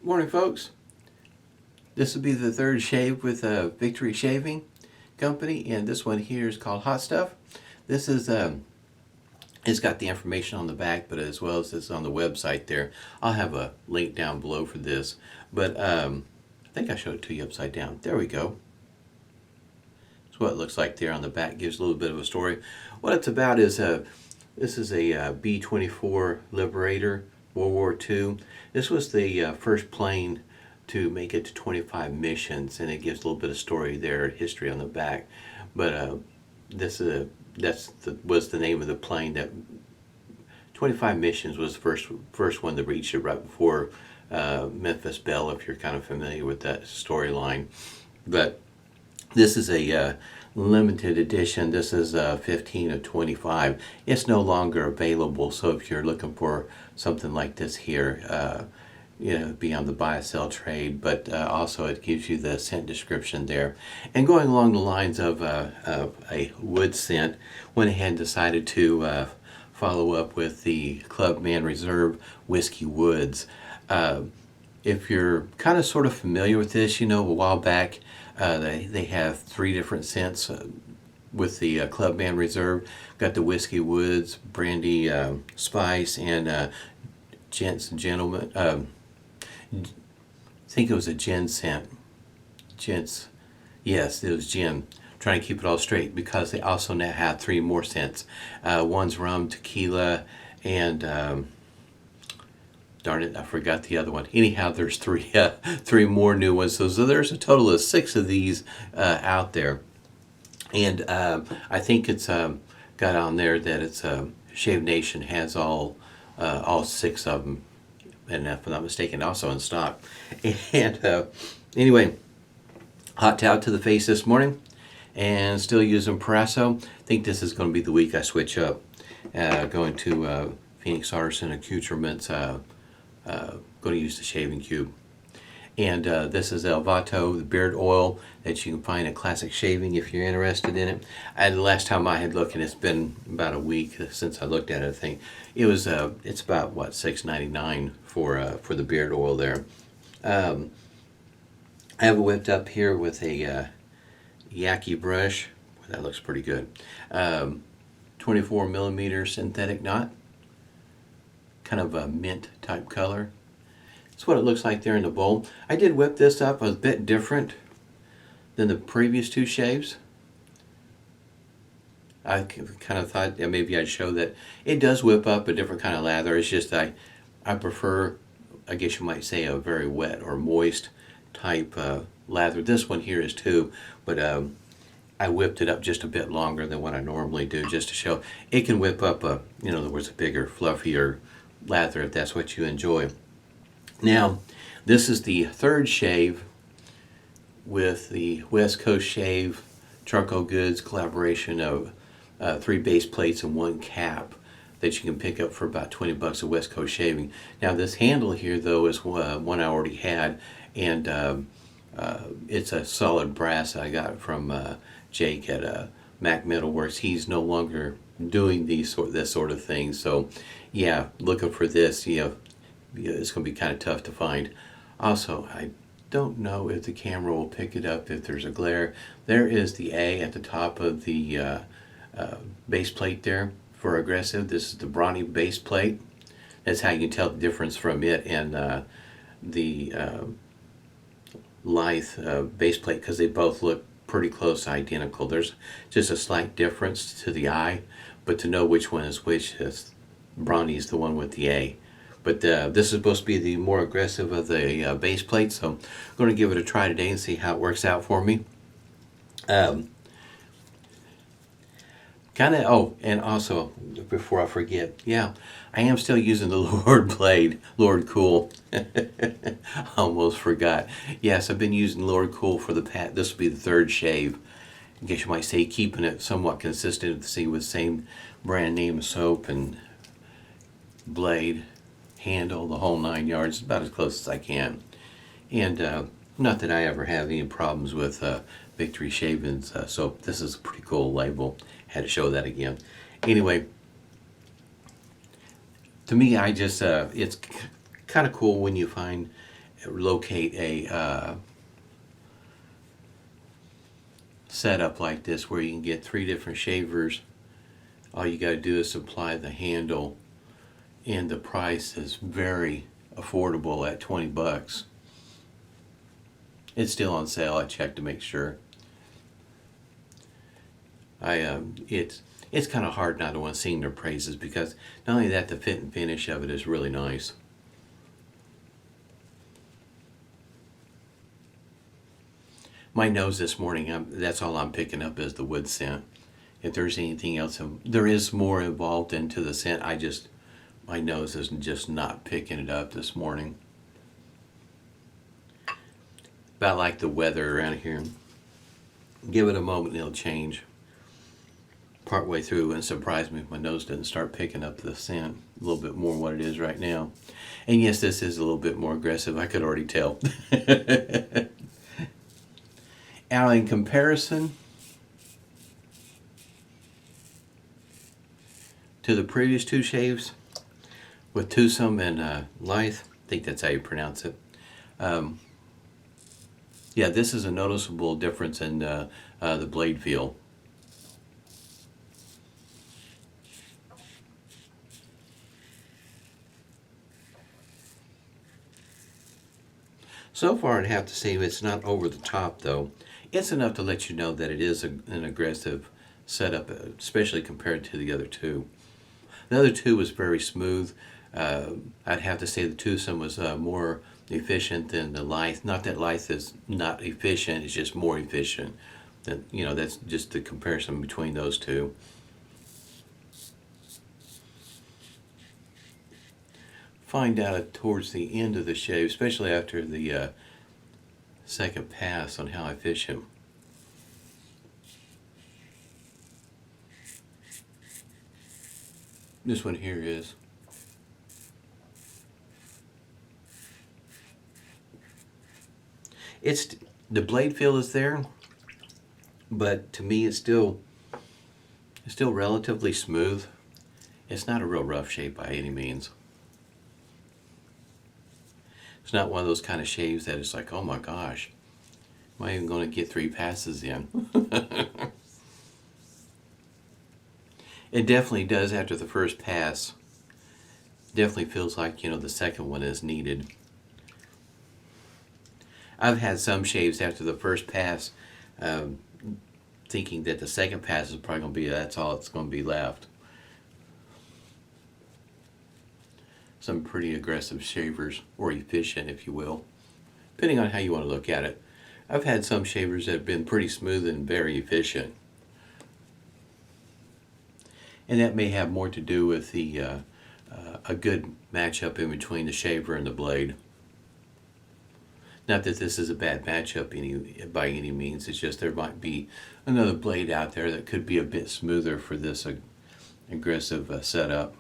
Morning, folks. This will be the third shave with Victory Shaving Company, and this one here is called Hot Stuff. This is it's got the information on the back, but as well as it's on the website there. I'll have a link down below for this, but I think I showed it to you upside down. There we go. That's what it looks like there on the back. Gives a little bit of a story. What it's about is this is a B-24 Liberator, World War II. This was the first plane to make it to 25 missions, and it gives a little bit of story there, history on the back. But was the name of the plane. That 25 missions was the first one that reached it right before Memphis Belle, if you're kind of familiar with that storyline. But this is a limited edition. This is 15 of 25. It's no longer available, so if you're looking for something like this here, be on the buy sell trade, but also it gives you the scent description there. And going along the lines of a wood scent, went ahead and decided to follow up with the Clubman Reserve Whiskey Woods. If you're kind of sort of familiar with this, a while back they have 3 different scents with the Clubman Reserve. Got the Whiskey Woods, Brandy Spice, and Gents and Gentlemen. I think it was a gin scent. Gents. Yes, it was gin. Trying to keep it all straight because they also now have 3 more scents. One's rum, tequila, and darn it, I forgot the other one. Anyhow, there's 3 more new ones. So there's a total of 6 of these out there. And I think it's got on there that it's Shave Nation has all 6 of them, and if I'm not mistaken, also in stock. And anyway, hot towel to the face this morning, and still using Proraso. I think this is going to be the week I switch up, going to Phoenix Artisan Accoutrements. Going to use the shaving cube. And this is Vato Beard Oil that you can find at Classic Shaving if you're interested in it. And the last time I had looked, and it's been about a week since I looked at it, I think it was it's about what, $6.99 for the beard oil there. I have it whipped up here with a Yaqi brush. That looks pretty good. 24 millimeter synthetic knot, kind of a mint type color. That's what it looks like there in the bowl. I did whip this up a bit different than the previous 2 shaves. I kind of thought that maybe I'd show that it does whip up a different kind of lather. It's just I prefer, I guess you might say, a very wet or moist type lather. This one here is too, but I whipped it up just a bit longer than what I normally do, just to show it can whip up in other words, a bigger, fluffier lather if that's what you enjoy. Now, this is the 3rd shave with the West Coast Shave Charcoal Goods collaboration of 3 base plates and 1 cap that you can pick up for about $20 at West Coast Shaving. Now, this handle here, though, is one I already had, and it's a solid brass I got from Jake at Mac Metalworks. He's no longer doing this sort of thing, so yeah, looking for this, it's going to be kind of tough to find. Also, I don't know if the camera will pick it up if there's a glare. There is the A at the top of the base plate there for aggressive. This is the Brawny base plate. That's how you can tell the difference from it and the Lithe base plate, because they both look pretty close, identical. There's just a slight difference to the eye, but to know which one is which, Brawny is the one with the A. But this is supposed to be the more aggressive of the base plate, so I'm going to give it a try today and see how it works out for me. And also, before I forget, I am still using the Lord blade, Lord Cool. Almost forgot. Yes, I've been using Lord Cool for this will be the 3rd shave. I guess you might say keeping it somewhat consistent with the same brand name soap and blade, handle, the whole 9 yards, about as close as I can. And not that I ever have any problems with Victory Shavings soap. This is a pretty cool label. Had to show that again. Anyway, to me, I just it's kind of cool when you find locate a setup like this where you can get 3 different shavers. All you got to do is supply the handle, and the price is very affordable at 20 bucks. It's still on sale. I checked to make sure. It's kind of hard not to want to sing their praises, because not only that, the fit and finish of it is really nice. My nose this morning, that's all I'm picking up is the wood scent. If there's anything else, there is more involved into the scent. My nose is just not picking it up this morning. About like the weather around here. Give it a moment and it'll change. Partway through, and surprise me if my nose doesn't start picking up the scent a little bit more what it is right now. And yes, this is a little bit more aggressive. I could already tell. Now, in comparison to the previous 2 shaves with Twosome and Lithe, I think that's how you pronounce it. Yeah, this is a noticeable difference in the blade feel. So far, I'd have to say it's not over the top, though. It's enough to let you know that it is an aggressive setup, especially compared to the other 2. The other 2 was very smooth. I'd have to say the Twosome was more efficient than the Lithe. Not that Lithe is not efficient, it's just more efficient. That's just the comparison between those 2. Find out towards the end of the shave, especially after the second pass, on how efficient. This one here is. The blade feel is there, but to me it's still relatively smooth. It's not a real rough shave by any means. It's not one of those kind of shaves that it's like, oh my gosh, am I even going to get 3 passes in? It definitely does after the first pass. Definitely feels like, the second one is needed. I've had some shaves after the first pass thinking that the second pass is probably going to be, that's all it's going to be left. Some pretty aggressive shavers, or efficient if you will, depending on how you want to look at it. I've had some shavers that have been pretty smooth and very efficient. And that may have more to do with a good matchup in between the shaver and the blade. Not that this is a bad matchup by any means, it's just there might be another blade out there that could be a bit smoother for this aggressive setup.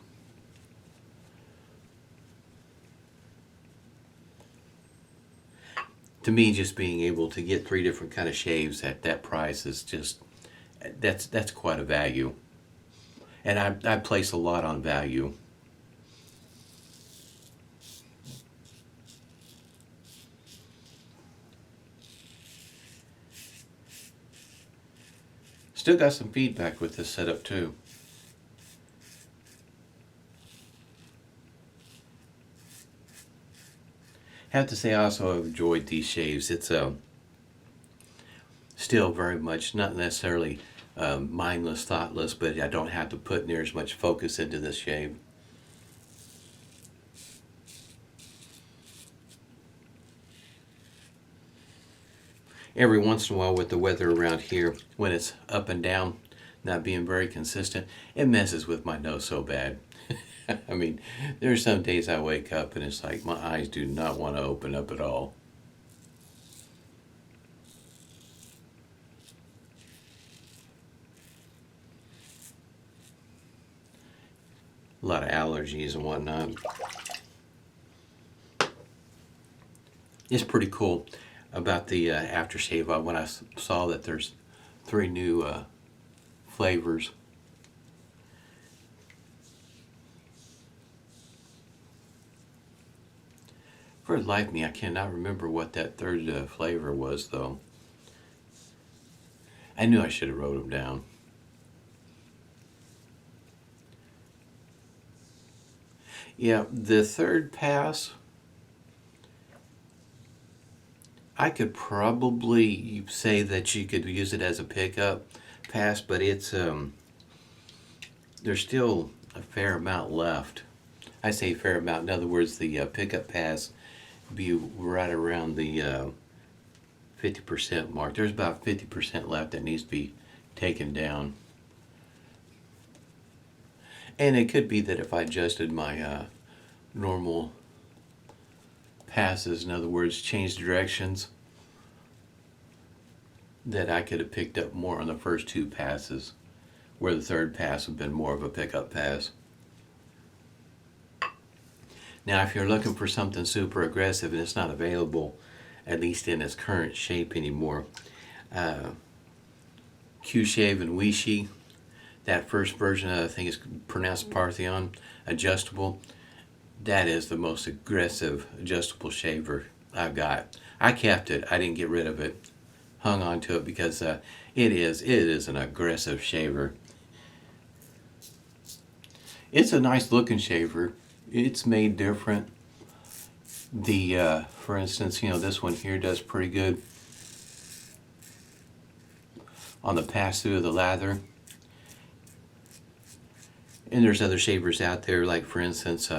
To me, just being able to get 3 different kind of shaves at that price is just, that's quite a value. And I place a lot on value. Still got some feedback with this setup too. Have to say I also have enjoyed these shaves. It's still very much not necessarily mindless, thoughtless, but I don't have to put near as much focus into this shave. Every once in a while with the weather around here, when it's up and down, not being very consistent, it messes with my nose so bad. I mean, there's some days I wake up and it's like my eyes do not want to open up at all. A lot of allergies and whatnot. It's pretty cool about the aftershave. When I saw that there's 3 new flavors. For the life of me, I cannot remember what that third flavor was, though. I knew I should have wrote them down. Yeah, the third pass, I could probably say that you could use it as a pickup pass, but it's there's still a fair amount left. I say fair amount. In other words, the pickup pass be right around the 50% mark. There's about 50% left that needs to be taken down. And it could be that if I adjusted my normal passes, in other words, changed directions, that I could have picked up more on the first two passes, where the third pass would have been more of a pickup pass. Now, if you're looking for something super aggressive and it's not available, at least in its current shape anymore, Q-Shave and Yaqi, that first version, I think it's pronounced Parthenon, adjustable, that is the most aggressive adjustable shaver I've got. I kept it. I didn't get rid of it. Hung on to it because it is an aggressive shaver. It's a nice looking shaver. It's made different. For instance, this one here does pretty good on the pass through of the lather. And there's other shavers out there, like for instance,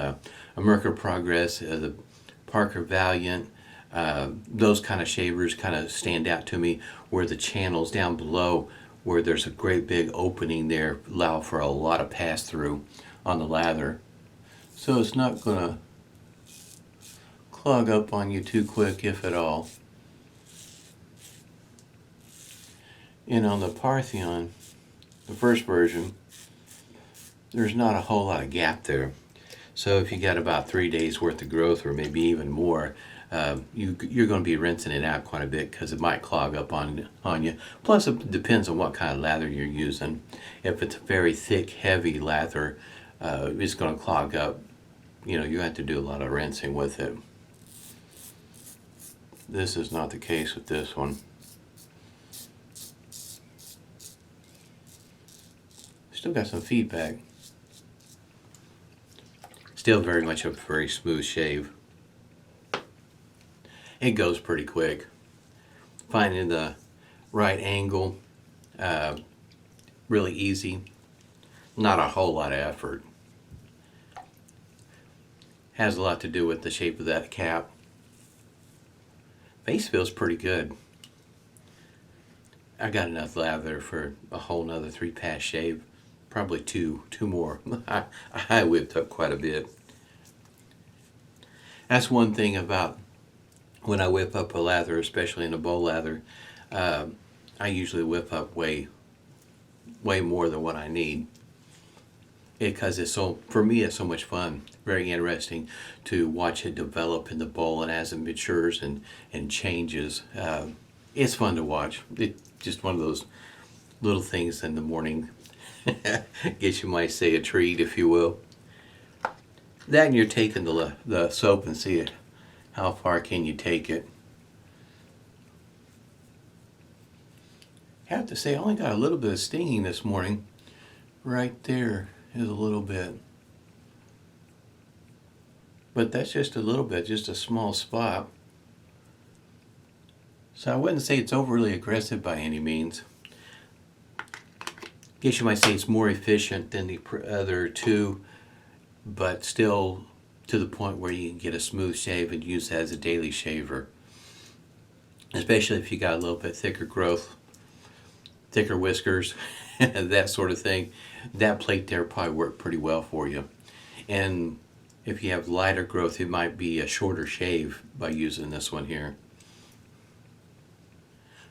America Progress, the Parker Valiant. Those kind of shavers kind of stand out to me, where the channels down below, where there's a great big opening there, allow for a lot of pass through on the lather. So it's not going to clog up on you too quick, if at all. And on the Parthenon, the first version, there's not a whole lot of gap there. So if you got about 3 days worth of growth, or maybe even more, you're going to be rinsing it out quite a bit, because it might clog up on you. Plus, it depends on what kind of lather you're using. If it's a very thick, heavy lather, it's going to clog up. You have to do a lot of rinsing with it. This is not the case with this one. Still got some feedback. Still very much a very smooth shave. It goes pretty quick. Finding the right angle, really easy. Not a whole lot of effort. Has a lot to do with the shape of that cap. Face feels pretty good. I got enough lather for a whole nother 3-pass shave. Probably two more. I whipped up quite a bit. That's one thing about when I whip up a lather, especially in a bowl lather. I usually whip up way more than what I need. Because for me, it's so much fun. Very interesting to watch it develop in the bowl, and as it matures and changes. It's fun to watch. It's just one of those little things in the morning. Guess you might say a treat, if you will. Then you're taking the soap and see it. How far can you take it? I have to say, I only got a little bit of stinging this morning. Right there is a little bit. But that's just a little bit, just a small spot. So I wouldn't say it's overly aggressive by any means. Guess you might say it's more efficient than the other two, but still to the point where you can get a smooth shave and use it as a daily shaver. Especially if you got a little bit thicker growth, thicker whiskers, that sort of thing. That plate there probably worked pretty well for you. And if you have lighter growth, it might be a shorter shave by using this one here.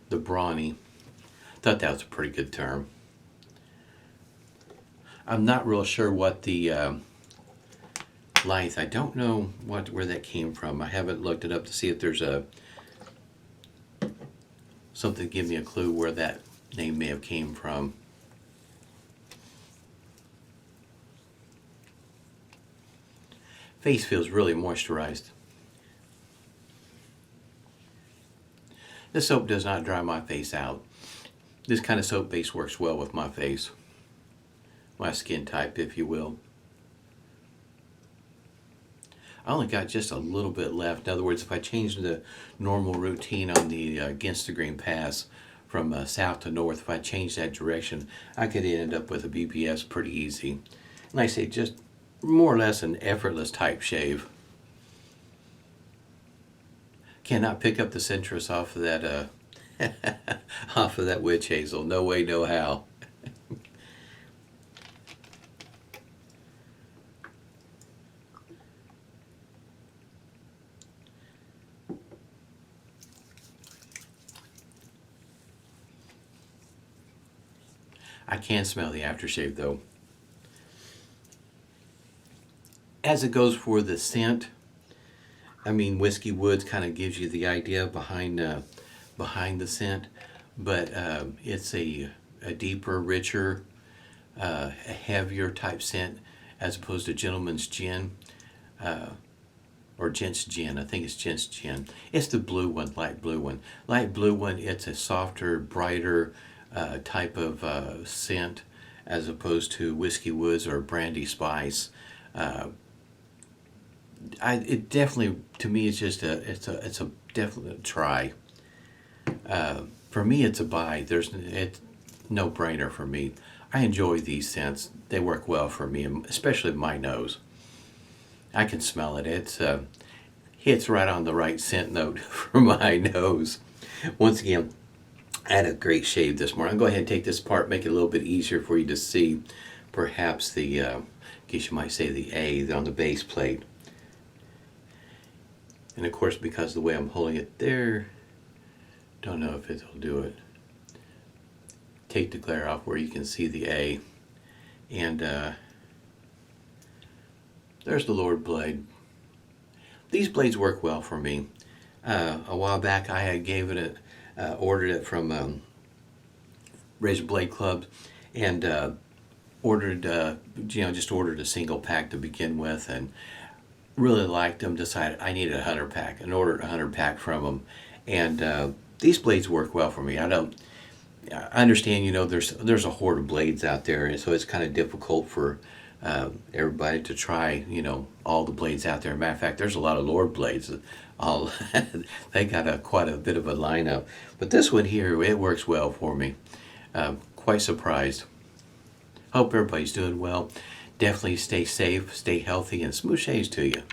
The Brawny. Thought that was a pretty good term. I'm not real sure what the length. I don't know where that came from. I haven't looked it up to see if there's something to give me a clue where that name may have came from. Face feels really moisturized. This soap does not dry my face out. This kind of soap base works well with my face, my skin type, if you will. I only got just a little bit left. In other words, if I change the normal routine on the Against the Green Pass from south to north, if I change that direction, I could end up with a BPS pretty easy. And like I say, just more or less an effortless type shave. Cannot pick up the citrus off of that off of that witch hazel. No way, no how. I can smell the aftershave though. As it goes for the scent, I mean, Whiskey Woods kind of gives you the idea behind the scent, but it's a deeper, richer, a heavier type scent as opposed to Gentleman's Gin or Gent's Gin. I think it's Gent's Gin. It's the blue one, light blue one. Light blue one, it's a softer, brighter type of scent as opposed to Whiskey Woods or Brandy Spice. It definitely, to me, it's just it's a definite try. For me, it's a buy. It's no brainer for me. I enjoy these scents. They work well for me, especially my nose. I can smell it. It's hits right on the right scent note for my nose. Once again, I had a great shave this morning. I'll go ahead and take this apart, make it a little bit easier for you to see, perhaps the, I guess you might say the A on the base plate. And of course, because of the way I'm holding it there, don't know if it'll do it. Take the glare off where you can see the A. And there's the lower blade. These blades work well for me. A while back I had ordered it from Razor Blade Club, and just ordered a single pack to begin with, and really liked them. Decided I needed a 100 pack and ordered a 100 pack from them. And these blades work well for me. I understand, there's a horde of blades out there, and so it's kind of difficult for everybody to try, all the blades out there. Matter of fact, there's a lot of Lord blades. They got quite a bit of a lineup. But this one here, it works well for me. Quite surprised. Hope everybody's doing well. Definitely stay safe, stay healthy, and smooth shaves to you.